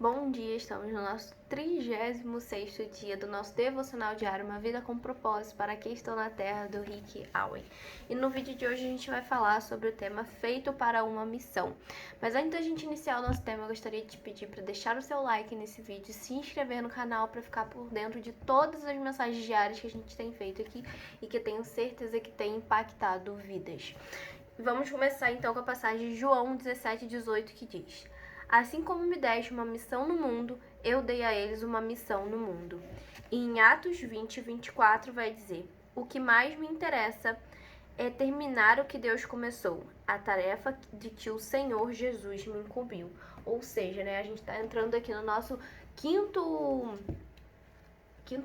Bom dia, estamos no nosso 36º dia do nosso devocional diário Uma Vida com Propósito para Quem Estou na Terra, do Rick Owen. E no vídeo de hoje a gente vai falar sobre o tema Feito para uma Missão. Mas antes da gente iniciar o nosso tema, eu gostaria de te pedir para deixar o seu like nesse vídeo, se inscrever no canal para ficar por dentro de todas as mensagens diárias que a gente tem feito aqui e que eu tenho certeza que tem impactado vidas. Vamos começar então com a passagem de João 17:18, que diz: Assim como me deste uma missão no mundo, eu dei a eles uma missão no mundo. E em Atos 20:24 vai dizer: O que mais me interessa é terminar o que Deus começou, a tarefa de que o Senhor Jesus me incumbiu. Ou seja, a gente está entrando aqui no nosso quinto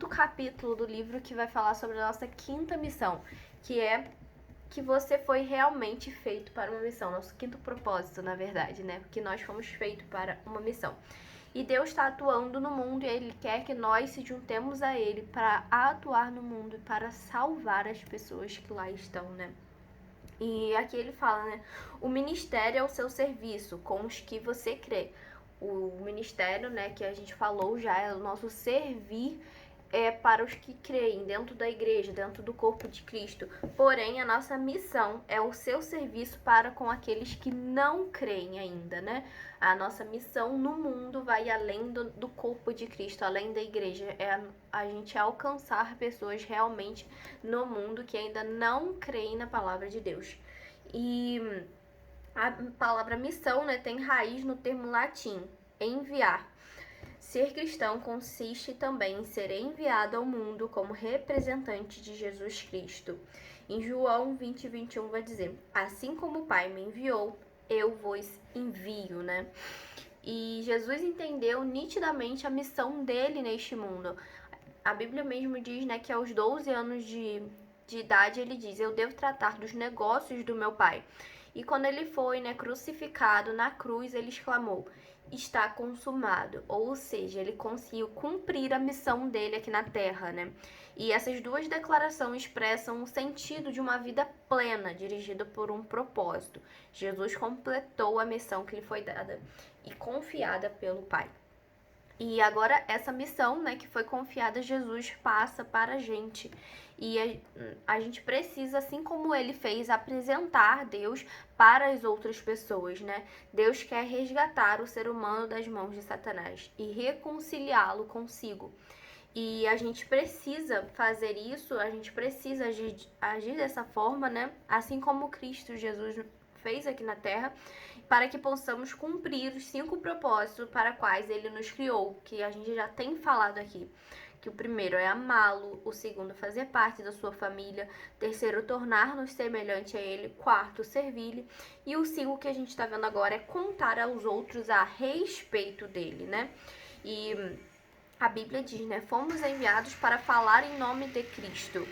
capítulo do livro, que vai falar sobre a nossa quinta missão, que é que você foi realmente feito para uma missão. Nosso quinto propósito, na verdade, que nós fomos feitos para uma missão. E Deus está atuando no mundo e Ele quer que nós se juntemos a Ele para atuar no mundo e para salvar as pessoas que lá estão, E aqui ele fala, o ministério é o seu serviço, com os que você crê. O ministério, que a gente falou já, é o nosso servir para os que creem dentro da igreja, dentro do corpo de Cristo. Porém, a nossa missão é o seu serviço para com aqueles que não creem ainda, A nossa missão no mundo vai além do corpo de Cristo, além da igreja. É a gente alcançar pessoas realmente no mundo que ainda não creem na palavra de Deus. E a palavra missão, tem raiz no termo latim, enviar. Ser cristão consiste também em ser enviado ao mundo como representante de Jesus Cristo. Em João 20:21 vai dizer: Assim como o Pai me enviou, eu vos envio, E Jesus entendeu nitidamente a missão dele neste mundo. A Bíblia mesmo diz, que aos 12 anos de idade ele diz: Eu devo tratar dos negócios do meu Pai. E quando ele foi, crucificado na cruz, ele exclamou: Está consumado. Ou seja, ele conseguiu cumprir a missão dele aqui na terra, E essas duas declarações expressam o sentido de uma vida plena, dirigida por um propósito. Jesus completou a missão que lhe foi dada e confiada pelo Pai. E agora essa missão, que foi confiada a Jesus, passa para a gente. E a gente precisa, assim como ele fez, apresentar Deus para as outras pessoas, Deus quer resgatar o ser humano das mãos de Satanás e reconciliá-lo consigo. E a gente precisa fazer isso, a gente precisa agir dessa forma, Assim como Cristo Jesus fez aqui na Terra, para que possamos cumprir os 5 propósitos para quais Ele nos criou, que a gente já tem falado aqui. Que o primeiro é amá-lo, o segundo, fazer parte da sua família, terceiro, tornar-nos semelhante a Ele, quarto, servir-lhe, e o 5 que a gente está vendo agora é contar aos outros a respeito dele, E a Bíblia diz, fomos enviados para falar em nome de Cristo.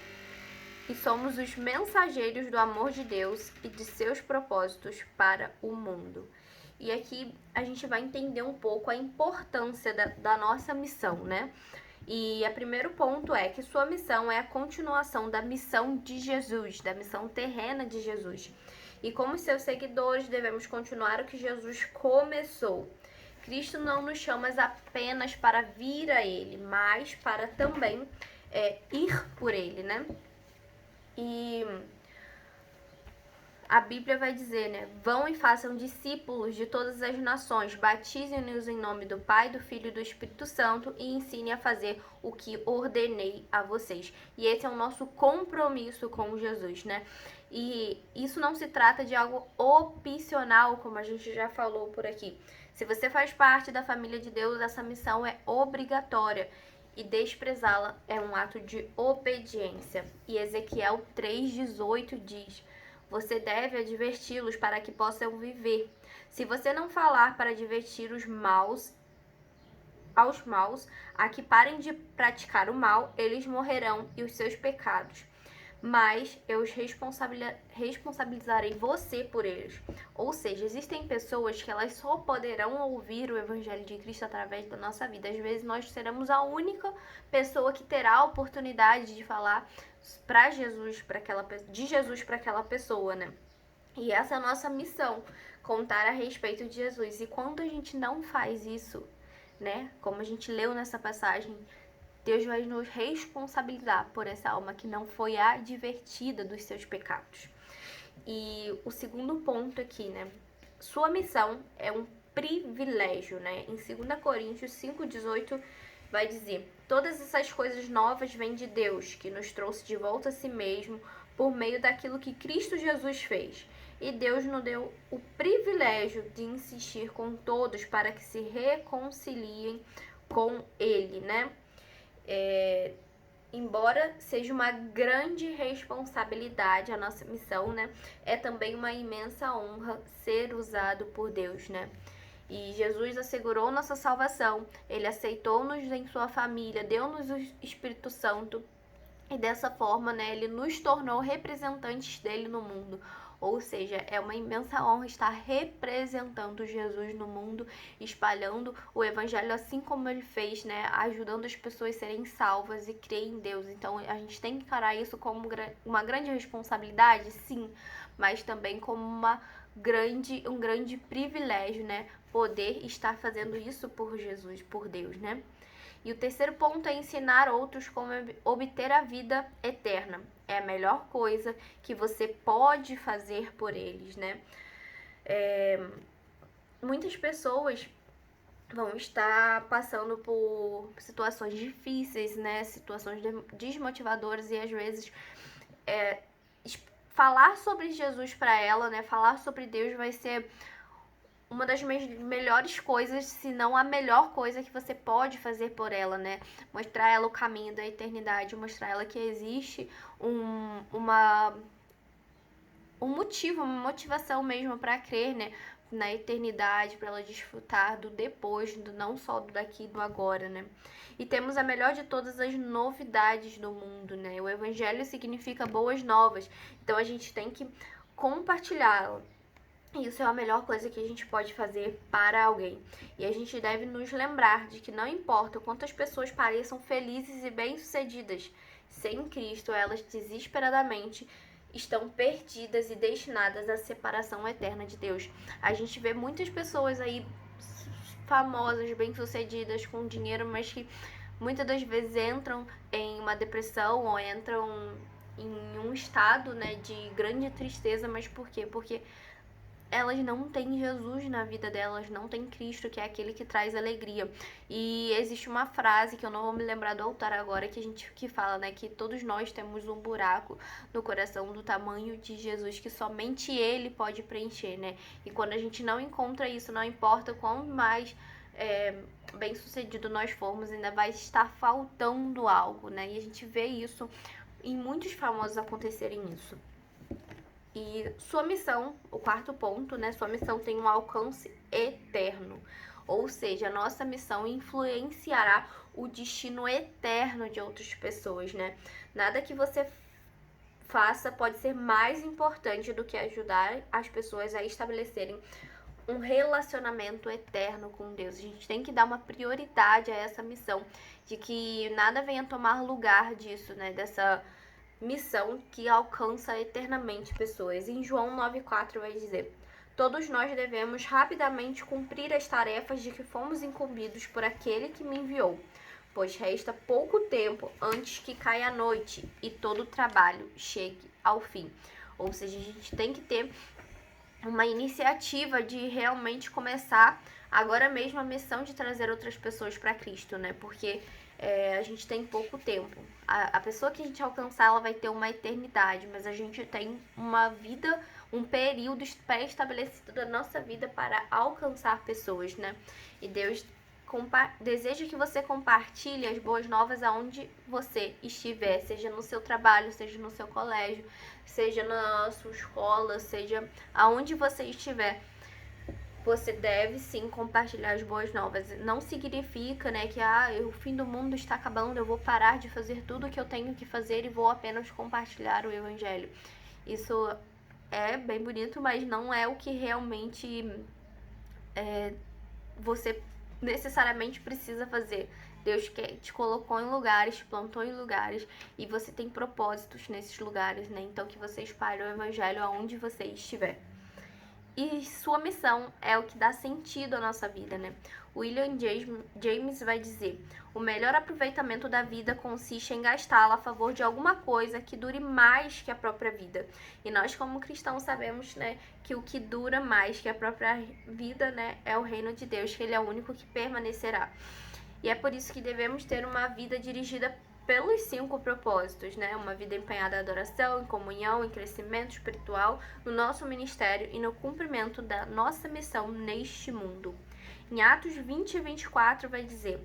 E somos os mensageiros do amor de Deus e de seus propósitos para o mundo. E aqui a gente vai entender um pouco a importância da nossa missão, E o primeiro ponto é que sua missão é a continuação da missão de Jesus, da missão terrena de Jesus. E como seus seguidores, devemos continuar o que Jesus começou. Cristo não nos chama apenas para vir a Ele, mas para também ir por Ele, E a Bíblia vai dizer, vão e façam discípulos de todas as nações, batizem-nos em nome do Pai, do Filho e do Espírito Santo e ensinem a fazer o que ordenei a vocês. E esse é o nosso compromisso com Jesus, E isso não se trata de algo opcional, como a gente já falou por aqui. Se você faz parte da família de Deus, essa missão é obrigatória. E desprezá-la é um ato de obediência. E Ezequiel 3:18 diz: Você deve adverti-los para que possam viver. Se você não falar para advertir aos maus, a que parem de praticar o mal, eles morrerão e os seus pecados. Mas eu responsabilizarei você por eles. Ou seja, existem pessoas que elas só poderão ouvir o Evangelho de Cristo através da nossa vida. Às vezes nós seremos a única pessoa que terá a oportunidade de falar de Jesus para aquela pessoa, E essa é a nossa missão, contar a respeito de Jesus. E quando a gente não faz isso, né? Como a gente leu nessa passagem, Deus vai nos responsabilizar por essa alma que não foi advertida dos seus pecados. E o segundo ponto aqui, né? Sua missão é um privilégio, né? Em 2 Coríntios 5,18 vai dizer: todas essas coisas novas vêm de Deus, que nos trouxe de volta a si mesmo por meio daquilo que Cristo Jesus fez. E Deus nos deu o privilégio de insistir com todos para que se reconciliem com Ele, né? Embora seja uma grande responsabilidade a nossa missão, né? É também uma imensa honra ser usado por Deus, né? E Jesus assegurou nossa salvação, Ele aceitou-nos em sua família, deu-nos o Espírito Santo e dessa forma, né, Ele nos tornou representantes dele no mundo. Ou seja, é uma imensa honra estar representando Jesus no mundo, espalhando o evangelho assim como ele fez, né, ajudando as pessoas a serem salvas e crer em Deus. Então, a gente tem que encarar isso como uma grande responsabilidade, sim, mas também como um grande privilégio, né, poder estar fazendo isso por Jesus, por Deus, né? E o terceiro ponto é ensinar outros como obter a vida eterna. É a melhor coisa que você pode fazer por eles, né? Muitas pessoas vão estar passando por situações difíceis, né? Situações desmotivadoras e às vezes falar sobre Jesus para ela, né? Falar sobre Deus vai ser uma das melhores coisas, se não a melhor coisa que você pode fazer por ela, né? Mostrar ela o caminho da eternidade, mostrar ela que existe um motivo, uma motivação mesmo para crer, né? Na eternidade, para ela desfrutar do depois, do não só do daqui e do agora, né? E temos a melhor de todas as novidades do mundo, né? O evangelho significa boas novas, então a gente tem que compartilhá-la. Isso é a melhor coisa que a gente pode fazer para alguém. E a gente deve nos lembrar de que não importa quantas pessoas pareçam felizes e bem-sucedidas, sem Cristo elas desesperadamente estão perdidas e destinadas à separação eterna de Deus. A gente vê muitas pessoas aí famosas, bem-sucedidas, com dinheiro, mas que muitas das vezes entram em uma depressão ou entram em um estado, né, de grande tristeza. Mas por quê? Porque elas não têm Jesus na vida delas, não têm Cristo, que é aquele que traz alegria. E existe uma frase que eu não vou me lembrar do autor agora, que fala, né, que todos nós temos um buraco no coração do tamanho de Jesus, que somente Ele pode preencher, né? E quando a gente não encontra isso, não importa quão mais bem sucedido nós formos, ainda vai estar faltando algo, né? E a gente vê isso em muitos famosos acontecerem isso. E sua missão, o quarto ponto, né? Sua missão tem um alcance eterno. Ou seja, a nossa missão influenciará o destino eterno de outras pessoas, né? Nada que você faça pode ser mais importante do que ajudar as pessoas a estabelecerem um relacionamento eterno com Deus. A gente tem que dar uma prioridade a essa missão, de que nada venha tomar lugar disso, né? Dessa missão que alcança eternamente pessoas. Em João 9,4 vai dizer: todos nós devemos rapidamente cumprir as tarefas de que fomos incumbidos por aquele que me enviou, pois resta pouco tempo antes que caia a noite e todo o trabalho chegue ao fim. Ou seja, a gente tem que ter uma iniciativa de realmente começar agora mesmo a missão de trazer outras pessoas para Cristo, né? Porque a gente tem pouco tempo. A pessoa que a gente alcançar, ela vai ter uma eternidade, mas a gente tem uma vida, um período pré-estabelecido da nossa vida para alcançar pessoas, né? E Deus deseja que você compartilhe as boas novas aonde você estiver, seja no seu trabalho, seja no seu colégio, seja na sua escola, seja aonde você estiver. Você deve sim compartilhar as boas novas. Não significa, né, que o fim do mundo está acabando, eu vou parar de fazer tudo o que eu tenho que fazer e vou apenas compartilhar o evangelho. Isso é bem bonito, mas não é o que realmente você necessariamente precisa fazer. Deus te colocou em lugares, te plantou em lugares e você tem propósitos nesses lugares, né? Então que você espalhe o evangelho aonde você estiver. E sua missão é o que dá sentido à nossa vida, né? William James vai dizer: o melhor aproveitamento da vida consiste em gastá-la a favor de alguma coisa que dure mais que a própria vida. E nós, como cristãos, sabemos, né, que o que dura mais que a própria vida, né, é o reino de Deus, que ele é o único que permanecerá. E é por isso que devemos ter uma vida dirigida pelos 5 propósitos, né? Uma vida empenhada em adoração, em comunhão, em crescimento espiritual, no nosso ministério e no cumprimento da nossa missão neste mundo. Em Atos 20 e 24 vai dizer: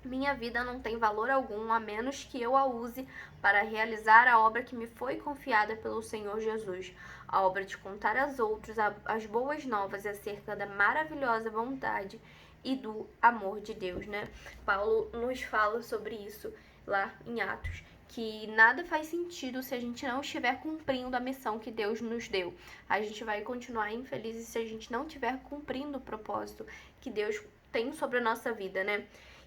minha vida não tem valor algum a menos que eu a use para realizar a obra que me foi confiada pelo Senhor Jesus, a obra de contar aos outros as boas novas acerca da maravilhosa bondade e do amor de Deus, né? Paulo nos fala sobre isso lá em Atos, que nada faz sentido se a gente não estiver cumprindo a missão que Deus nos deu. A gente vai continuar infeliz se a gente não estiver cumprindo o propósito que Deus tem sobre a nossa vida, né?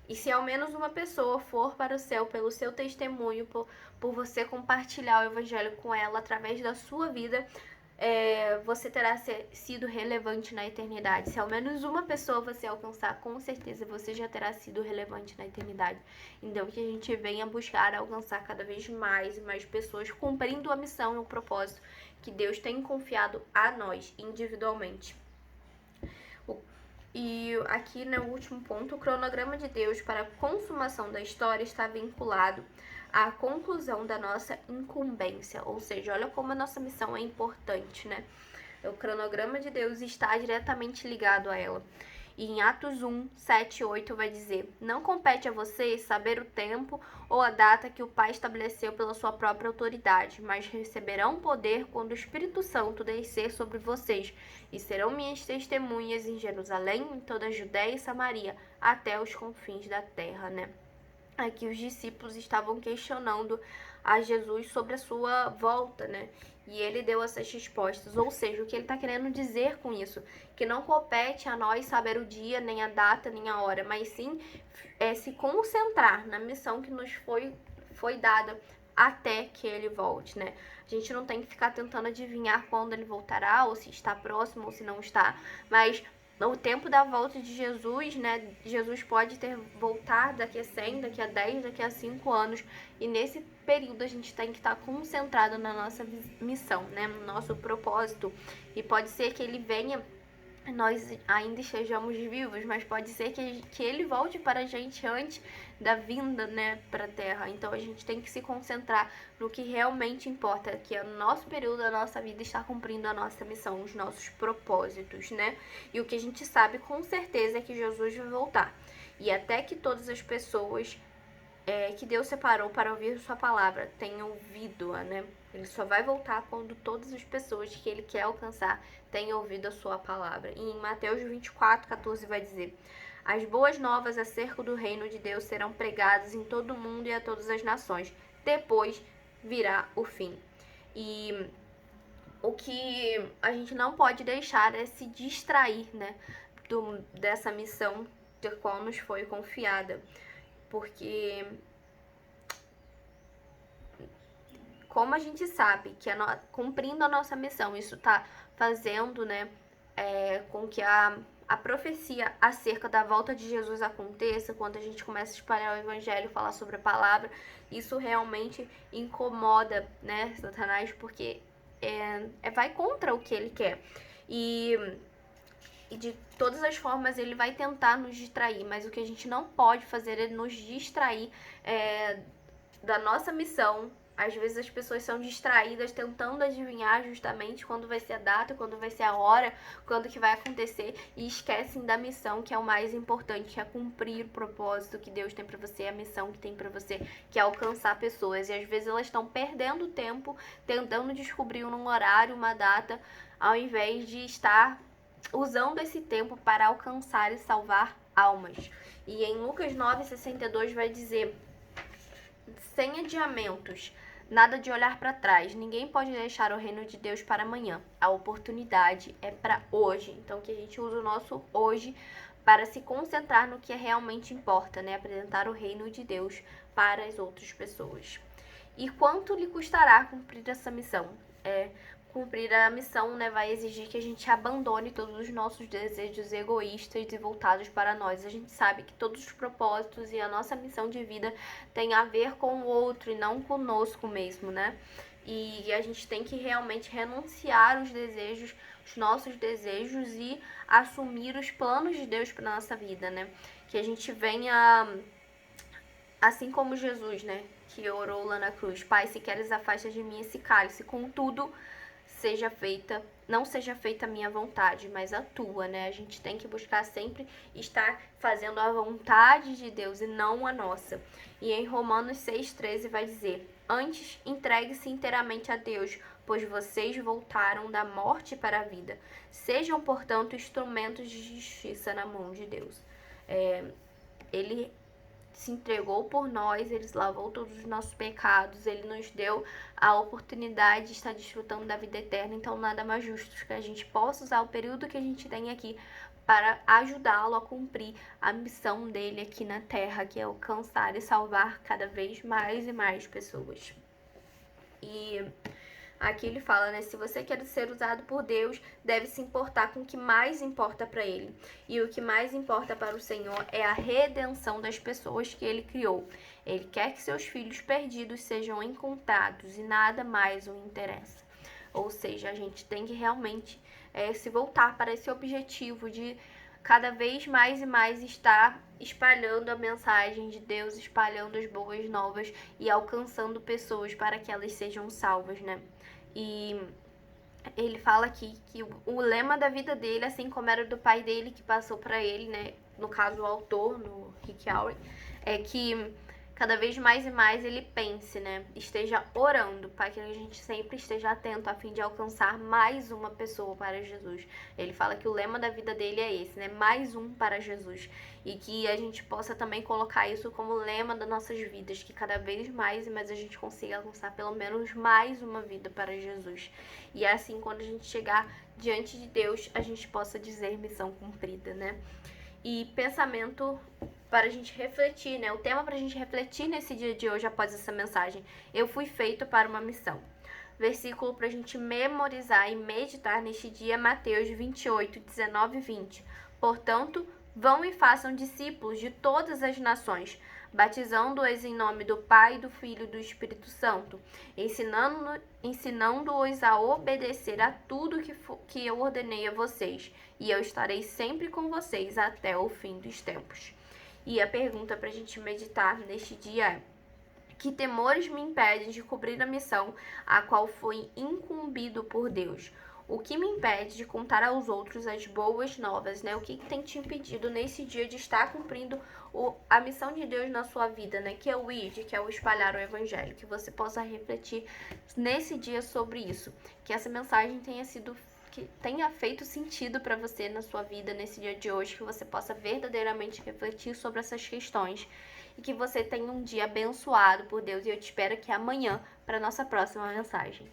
E se ao menos uma pessoa for para o céu pelo seu testemunho, por você compartilhar o evangelho com ela através da sua vida, você terá sido relevante na eternidade. Se ao menos uma pessoa você alcançar, com certeza você já terá sido relevante na eternidade. Então que a gente venha buscar alcançar cada vez mais e mais pessoas cumprindo a missão e o propósito que Deus tem confiado a nós individualmente. E aqui no último ponto, o cronograma de Deus para a consumação da história está vinculado à conclusão da nossa incumbência, ou seja, olha como a nossa missão é importante, né? O cronograma de Deus está diretamente ligado a ela. E em Atos 1, 7 e 8 vai dizer: não compete a vocês saber o tempo ou a data que o Pai estabeleceu pela sua própria autoridade, mas receberão poder quando o Espírito Santo descer sobre vocês, e serão minhas testemunhas em Jerusalém, em toda a Judéia e Samaria, até os confins da terra, né? Aqui os discípulos estavam questionando a Jesus sobre a sua volta, né? E ele deu essas respostas. Ou seja, o que ele está querendo dizer com isso? Que não compete a nós saber o dia, nem a data, nem a hora, mas sim se concentrar na missão que nos foi dada até que ele volte, né? A gente não tem que ficar tentando adivinhar quando ele voltará, ou se está próximo, ou se não está, mas no tempo da volta de Jesus, né, Jesus pode ter voltado daqui a 100, daqui a 10, daqui a 5 anos, e nesse período a gente tem que estar concentrado na nossa missão, né, no nosso propósito, e pode ser que ele venha, nós ainda estejamos vivos, mas pode ser que ele volte para a gente antes da vinda, né, para a Terra. Então a gente tem que se concentrar no que realmente importa, que é o nosso período da nossa vida estar cumprindo a nossa missão, os nossos propósitos, né? E o que a gente sabe com certeza é que Jesus vai voltar. E até que todas as pessoas que Deus separou para ouvir sua palavra tenham ouvido-a, né? Ele só vai voltar quando todas as pessoas que ele quer alcançar tenham ouvido a sua palavra. E em Mateus 24, 14 vai dizer: as boas novas acerca do reino de Deus serão pregadas em todo o mundo e a todas as nações. Depois virá o fim. E o que a gente não pode deixar é se distrair, né, dessa missão da qual nos foi confiada. Porque como a gente sabe que cumprindo a nossa missão, isso está fazendo, né, com que a profecia acerca da volta de Jesus aconteça, quando a gente começa a espalhar o evangelho, falar sobre a palavra, isso realmente incomoda, né, Satanás, porque vai contra o que ele quer. E de todas as formas ele vai tentar nos distrair, mas o que a gente não pode fazer é nos distrair da nossa missão. Às vezes as pessoas são distraídas tentando adivinhar justamente quando vai ser a data, quando vai ser a hora, quando que vai acontecer, e esquecem da missão, que é o mais importante, que é cumprir o propósito que Deus tem para você, a missão que tem para você, que é alcançar pessoas. E às vezes elas estão perdendo tempo tentando descobrir um horário, uma data, ao invés de estar usando esse tempo para alcançar e salvar almas. E em Lucas 9:62 vai dizer: sem adiamentos, nada de olhar para trás, ninguém pode deixar o reino de Deus para amanhã. A oportunidade é para hoje. Então que a gente use o nosso hoje para se concentrar no que realmente importa, né? Apresentar o reino de Deus para as outras pessoas. E quanto lhe custará cumprir essa missão? cumprir a missão, né, vai exigir que a gente abandone todos os nossos desejos egoístas e voltados para nós. A gente sabe que todos os propósitos e a nossa missão de vida tem a ver com o outro e não conosco mesmo, né? E a gente tem que realmente renunciar os nossos desejos e assumir os planos de Deus para nossa vida, né? Que a gente venha, assim como Jesus, né, que orou lá na cruz: Pai, se queres, afasta de mim esse cálice, contudo não seja feita a minha vontade, mas a tua, né? A gente tem que buscar sempre estar fazendo a vontade de Deus e não a nossa. E em Romanos 6,13 vai dizer: antes, entregue-se inteiramente a Deus, pois vocês voltaram da morte para a vida. Sejam, portanto, instrumentos de justiça na mão de Deus. Ele se entregou por nós, ele lavou todos os nossos pecados, ele nos deu a oportunidade de estar desfrutando da vida eterna. Então nada mais justo que a gente possa usar o período que a gente tem aqui para ajudá-lo a cumprir a missão dele aqui na Terra, que é alcançar e salvar cada vez mais e mais pessoas. E aqui ele fala, né? Se você quer ser usado por Deus, deve se importar com o que mais importa para ele. E o que mais importa para o Senhor é a redenção das pessoas que ele criou. Ele quer que seus filhos perdidos sejam encontrados e nada mais o interessa. Ou seja, a gente tem que realmente se voltar para esse objetivo de cada vez mais e mais estar espalhando a mensagem de Deus, espalhando as boas novas e alcançando pessoas para que elas sejam salvas, né? E ele fala aqui que o lema da vida dele, assim como era do pai dele que passou para ele, né, no caso o autor, no Rick Warren, é que cada vez mais e mais ele pense, né, esteja orando para que a gente sempre esteja atento a fim de alcançar mais uma pessoa para Jesus. Ele fala que o lema da vida dele é esse, né, mais um para Jesus, e que a gente possa também colocar isso como lema das nossas vidas, que cada vez mais e mais a gente consiga alcançar pelo menos mais uma vida para Jesus. E assim, quando a gente chegar diante de Deus, a gente possa dizer missão cumprida, né? E pensamento para a gente refletir, né? O tema para a gente refletir nesse dia de hoje após essa mensagem: eu fui feito para uma missão. Versículo para a gente memorizar e meditar neste dia, Mateus 28, 19 e 20. Portanto, vão e façam discípulos de todas as nações, batizando-os em nome do Pai, do Filho e do Espírito Santo, ensinando-os a obedecer a tudo que eu ordenei a vocês, e eu estarei sempre com vocês até o fim dos tempos. E a pergunta para a gente meditar neste dia é: que temores me impedem de cumprir a missão a qual fui incumbido por Deus? O que me impede de contar aos outros as boas novas, né? O que tem te impedido nesse dia de estar cumprindo a missão de Deus na sua vida, né? Que é o ID, que é o espalhar o evangelho. Que você possa refletir nesse dia sobre isso. Que essa mensagem tenha feito sentido para você na sua vida nesse dia de hoje, que você possa verdadeiramente refletir sobre essas questões e que você tenha um dia abençoado por Deus. E eu te espero aqui amanhã para nossa próxima mensagem.